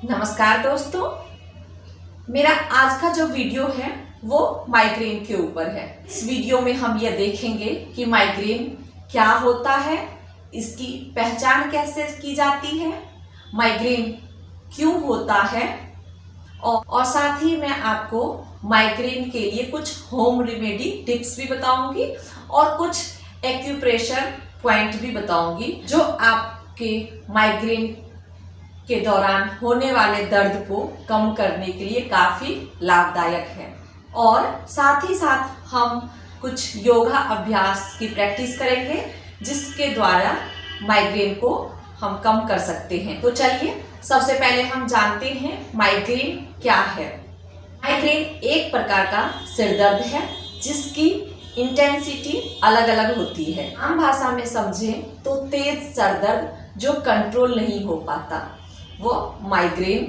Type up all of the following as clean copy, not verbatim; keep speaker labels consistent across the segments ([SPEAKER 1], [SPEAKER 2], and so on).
[SPEAKER 1] नमस्कार दोस्तों, मेरा आज का जो वीडियो है वो माइग्रेन के ऊपर है। इस वीडियो में हम ये देखेंगे कि माइग्रेन क्या होता है, इसकी पहचान कैसे की जाती है, माइग्रेन क्यों होता है और साथ ही मैं आपको माइग्रेन के लिए कुछ होम रेमेडी टिप्स भी बताऊंगी और कुछ एक्यूप्रेशर पॉइंट भी बताऊंगी जो आपके माइग्रेन के दौरान होने वाले दर्द को कम करने के लिए काफ़ी लाभदायक है। और साथ ही साथ हम कुछ योगा अभ्यास की प्रैक्टिस करेंगे जिसके द्वारा माइग्रेन को हम कम कर सकते हैं। तो चलिए सबसे पहले हम जानते हैं माइग्रेन क्या है। माइग्रेन एक प्रकार का सिर दर्द है जिसकी इंटेंसिटी अलग अलग होती है। आम भाषा में समझें तो तेज सर दर्द जो कंट्रोल नहीं हो पाता वो माइग्रेन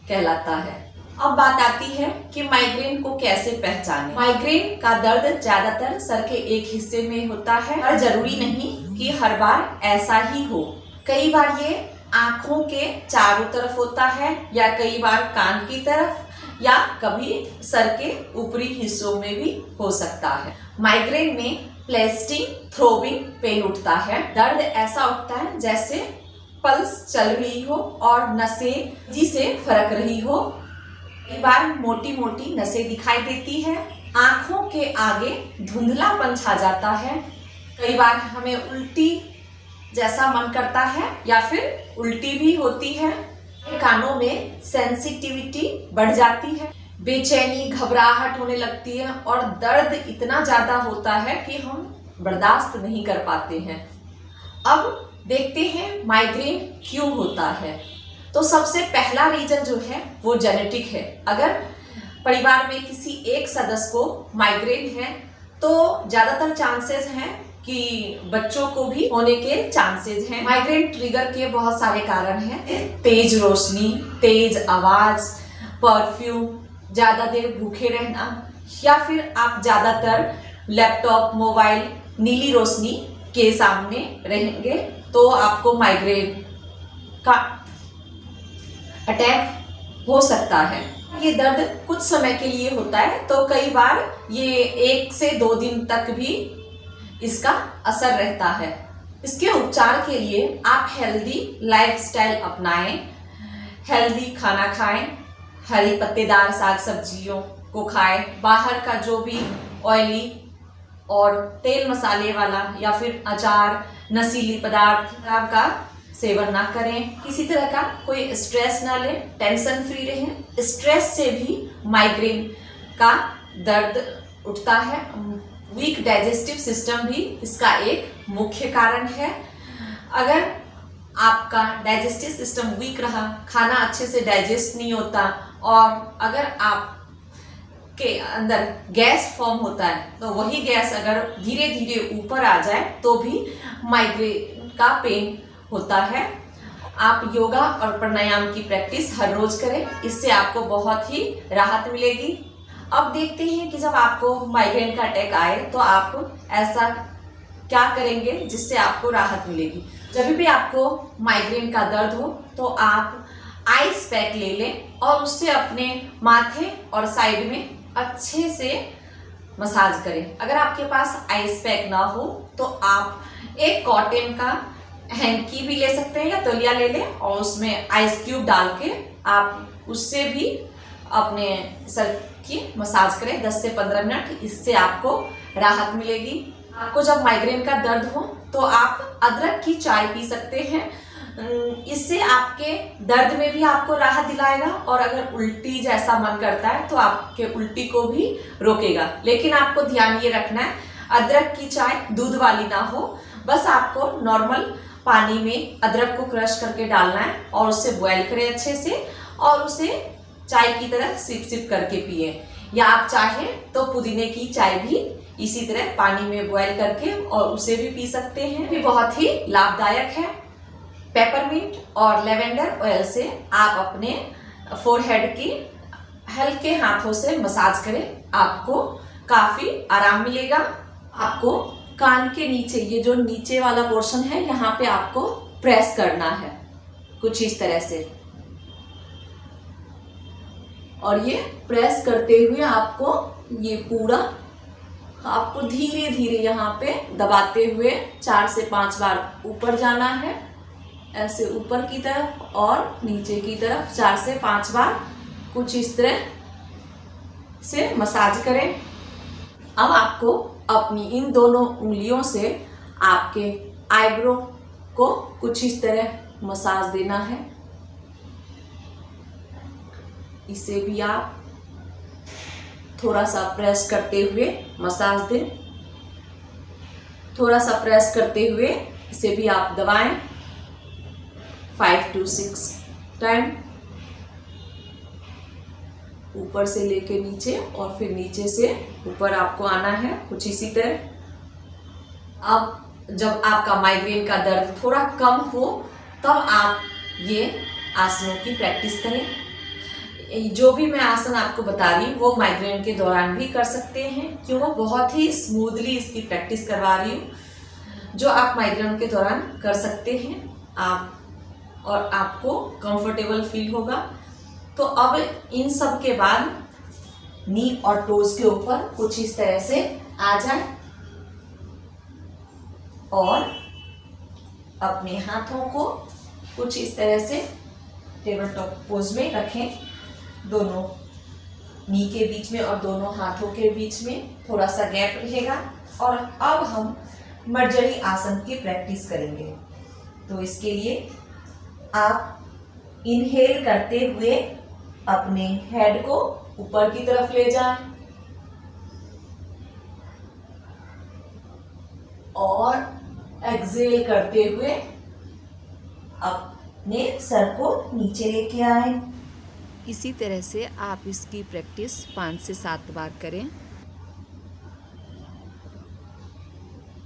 [SPEAKER 1] कहलाता है। अब बात आती है कि माइग्रेन को कैसे पहचानें। माइग्रेन का दर्द ज्यादातर सर के एक हिस्से में होता है और जरूरी नहीं कि हर बार ऐसा ही हो। कई बार ये आंखों के चारों तरफ होता है या कई बार कान की तरफ या कभी सर के ऊपरी हिस्सों में भी हो सकता है। माइग्रेन में प्लेस्टिंग थ्रोबिंग पेन उठता है। दर्द ऐसा उठता है जैसे पल्स चल रही हो और नसें जिसे फरक रही हो। कई बार मोटी मोटी नसें दिखाई देती है। आंखों के आगे धुंधलापन छा जाता है। कई बार हमें उल्टी जैसा मन करता है या फिर उल्टी भी होती है। कानों में सेंसिटिविटी बढ़ जाती है। बेचैनी घबराहट होने लगती है और दर्द इतना ज्यादा होता है कि हम बर्दाश्त नहीं कर पाते हैं। अब देखते हैं माइग्रेन क्यों होता है। तो सबसे पहला रीजन जो है वो जेनेटिक है। अगर परिवार में किसी एक सदस्य को माइग्रेन है तो ज्यादातर चांसेस हैं कि बच्चों को भी होने के चांसेस हैं। माइग्रेन ट्रिगर के बहुत सारे कारण हैं। तेज रोशनी, तेज आवाज, परफ्यूम, ज्यादा देर भूखे रहना या फिर आप ज्यादातर लैपटॉप, मोबाइल, नीली रोशनी के सामने रहेंगे तो आपको माइग्रेन का अटैक हो सकता है। ये दर्द कुछ समय के लिए होता है तो कई बार ये 1 से 2 दिन तक भी इसका असर रहता है। इसके उपचार के लिए आप हेल्दी लाइफस्टाइल अपनाएं, हेल्दी खाना खाएं, हरी पत्तेदार साग सब्जियों को खाएं, बाहर का जो भी ऑयली और तेल मसाले वाला या फिर अचार, नशीली पदार्थ का सेवन ना करें। किसी तरह का कोई स्ट्रेस ना लें, टेंशन फ्री रहें। स्ट्रेस से भी माइग्रेन का दर्द उठता है। वीक डाइजेस्टिव सिस्टम भी इसका एक मुख्य कारण है। अगर आपका डाइजेस्टिव सिस्टम वीक रहा, खाना अच्छे से डाइजेस्ट नहीं होता और अगर आप के अंदर गैस फॉर्म होता है तो वही गैस अगर धीरे धीरे ऊपर आ जाए तो भी माइग्रेन का पेन होता है। आप योगा और प्राणायाम की प्रैक्टिस हर रोज करें, इससे आपको बहुत ही राहत मिलेगी। अब देखते हैं कि जब आपको माइग्रेन का अटैक आए तो आप ऐसा क्या करेंगे जिससे आपको राहत मिलेगी। जब भी आपको माइग्रेन का दर्द हो तो आप आइस पैक ले लें और उससे अपने माथे और साइड में अच्छे से मसाज करें। अगर आपके पास आइस पैक ना हो तो आप एक कॉटन का हैंकी भी ले सकते हैं या तौलिया ले लें और उसमें आइस क्यूब डाल के आप उससे भी अपने सर की मसाज करें 10 से 15 मिनट। इससे आपको राहत मिलेगी। आपको जब माइग्रेन का दर्द हो तो आप अदरक की चाय पी सकते हैं। इससे आपके दर्द में भी आपको राहत दिलाएगा और अगर उल्टी जैसा मन करता है तो आपके उल्टी को भी रोकेगा। लेकिन आपको ध्यान ये रखना है अदरक की चाय दूध वाली ना हो। बस आपको नॉर्मल पानी में अदरक को क्रश करके डालना है और उसे बॉयल करें अच्छे से और उसे चाय की तरह सिप सिप करके पिए। या आप चाहें तो पुदीने की चाय भी इसी तरह पानी में बॉयल करके और उसे भी पी सकते हैं, भी बहुत ही लाभदायक है। पेपरमिंट और लेवेंडर ऑयल से आप अपने फोरहेड की हल्के हाथों से मसाज करें, आपको काफी आराम मिलेगा। आपको कान के नीचे, ये जो नीचे वाला पोर्शन है, यहाँ पे आपको प्रेस करना है कुछ इस तरह से। और ये प्रेस करते हुए आपको ये पूरा आपको धीरे धीरे यहाँ पे दबाते हुए 4 से 5 बार ऊपर जाना है, ऐसे ऊपर की तरफ और नीचे की तरफ 4 से 5 बार कुछ इस तरह से मसाज करें। अब आपको अपनी इन दोनों उंगलियों से आपके आईब्रो को कुछ इस तरह मसाज देना है। इसे भी आप थोड़ा सा प्रेस करते हुए मसाज दें। थोड़ा सा प्रेस करते हुए इसे भी आप दबाएं 5 to 6 टाइम, ऊपर से लेके नीचे और फिर नीचे से ऊपर आपको आना है कुछ इसी तरह। अब जब आपका माइग्रेन का दर्द थोड़ा कम हो तब आप ये आसनों की प्रैक्टिस करें। जो भी मैं आसन आपको बता रही हूँ वो माइग्रेन के दौरान भी कर सकते हैं, क्यों बहुत ही स्मूथली इसकी प्रैक्टिस करवा रही हूँ, जो आप माइग्रेन के दौरान कर सकते हैं आप और आपको कंफर्टेबल फील होगा। तो अब इन सब के बाद नी और टोज के ऊपर कुछ इस तरह से आ जाए और अपने हाथों को कुछ इस तरह से टेबल टॉप पोज में रखें। दोनों नी के बीच में और दोनों हाथों के बीच में थोड़ा सा गैप रहेगा। और अब हम मर्जरी आसन की प्रैक्टिस करेंगे। तो इसके लिए आप इनहेल करते हुए अपने हेड को ऊपर की तरफ ले जाएं और एक्सहेल करते हुए अपने सर को नीचे लेके आए।
[SPEAKER 2] इसी तरह से आप इसकी प्रैक्टिस 5 से 7 बार करें।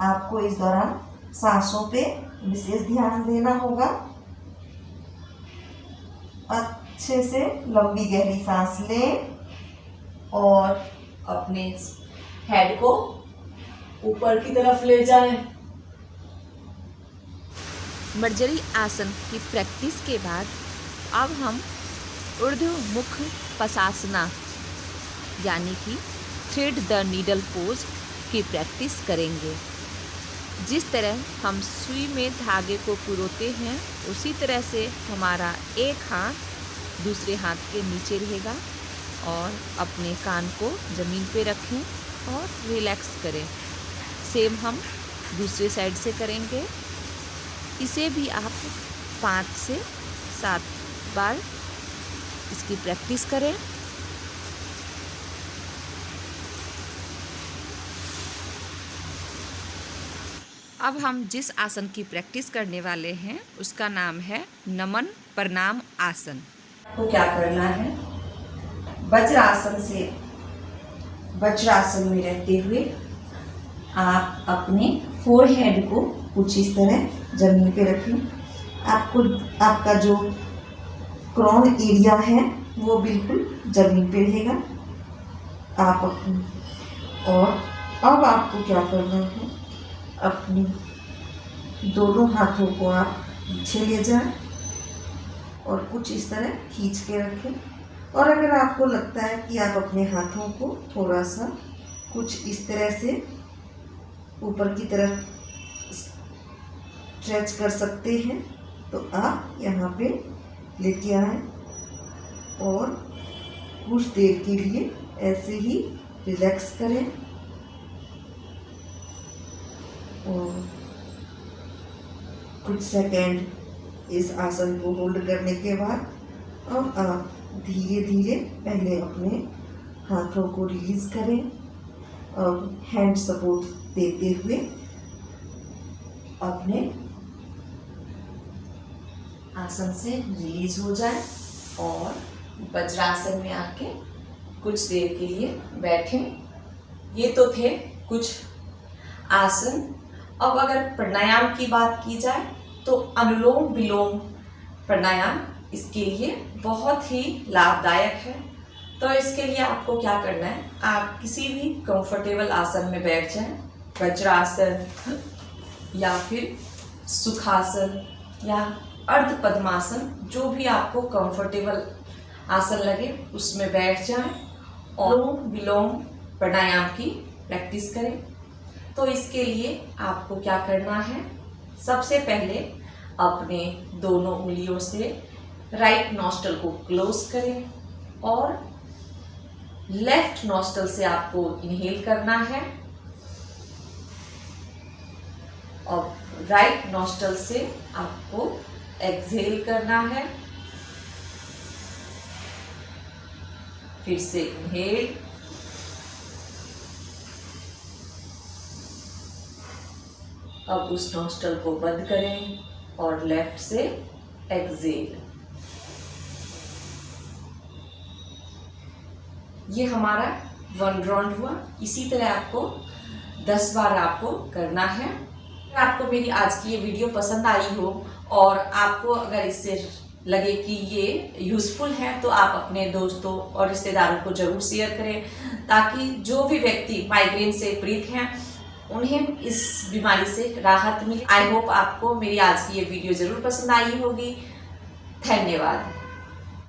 [SPEAKER 3] आपको इस दौरान सांसों पे विशेष ध्यान देना होगा। अच्छे से लंबी गहरी सांस लें और
[SPEAKER 1] अपने हेड को ऊपर की तरफ ले जाएं।
[SPEAKER 2] मर्जरी आसन की प्रैक्टिस के बाद अब हम ऊर्ध्वमुख पसासना यानी कि थ्रेड द नीडल पोज की प्रैक्टिस करेंगे। जिस तरह हम सुई में धागे को पिरोते हैं उसी तरह से हमारा एक हाथ दूसरे हाथ के नीचे रहेगा और अपने कान को ज़मीन पे रखें और रिलैक्स करें। सेम हम दूसरे साइड से करेंगे। इसे भी आप 5 से 7 बार इसकी प्रैक्टिस करें। अब हम जिस आसन की प्रैक्टिस करने वाले हैं उसका नाम है नमन प्रणाम आसन।
[SPEAKER 3] आपको क्या करना है, वज्रासन में रहते हुए आप अपने फोरहेड को कुछ इस तरह जमीन पे रखें। आपका जो क्रॉन एरिया है वो बिल्कुल जमीन पे रहेगा। और अब आपको क्या करना है, अपने दोनों हाथों को आप पीछे ले जाएं और कुछ इस तरह खींच के रखें। और अगर आपको लगता है कि आप अपने हाथों को थोड़ा सा कुछ इस तरह से ऊपर की तरफ स्ट्रेच कर सकते हैं तो आप यहाँ पे लेके आए और कुछ देर के लिए ऐसे ही रिलैक्स करें। और कुछ सेकंड इस आसन को होल्ड करने के बाद अब आप धीरे धीरे पहले अपने हाथों को रिलीज करें और हैंड सपोर्ट देते हुए अपने
[SPEAKER 1] आसन से रिलीज हो जाए और वज्रासन में आके कुछ देर के लिए बैठें। ये तो थे कुछ आसन। अब अगर प्राणायाम की बात की जाए तो अनुलोम विलोम प्राणायाम इसके लिए बहुत ही लाभदायक है। तो इसके लिए आपको क्या करना है, आप किसी भी कंफर्टेबल आसन में बैठ जाएं, वज्रासन या फिर सुखासन या अर्ध पद्मासन, जो भी आपको कंफर्टेबल आसन लगे उसमें बैठ जाएं और अनुलोम विलोम प्राणायाम की प्रैक्टिस करें। तो इसके लिए आपको क्या करना है, सबसे पहले अपने दोनों उंगलियों से राइट नॉस्ट्रल को क्लोज करें और लेफ्ट नॉस्ट्रल से आपको इनहेल करना है और राइट नॉस्ट्रल से आपको एक्सहेल करना है। फिर से इनहेल अब उस नॉस्ट्रल को बंद करें और लेफ्ट से एक्सहेल। ये हमारा 1 राउंड हुआ। इसी तरह आपको 10 बार आपको करना है। अगर आपको मेरी आज की ये वीडियो पसंद आई हो और आपको अगर इससे लगे कि ये यूज़फुल है तो आप अपने दोस्तों और रिश्तेदारों को ज़रूर शेयर करें, ताकि जो भी व्यक्ति माइग्रेन से पीड़ित हैं उन्हें इस बीमारी से राहत मिले। आई होप आपको मेरी आज की ये वीडियो ज़रूर पसंद आई होगी। धन्यवाद।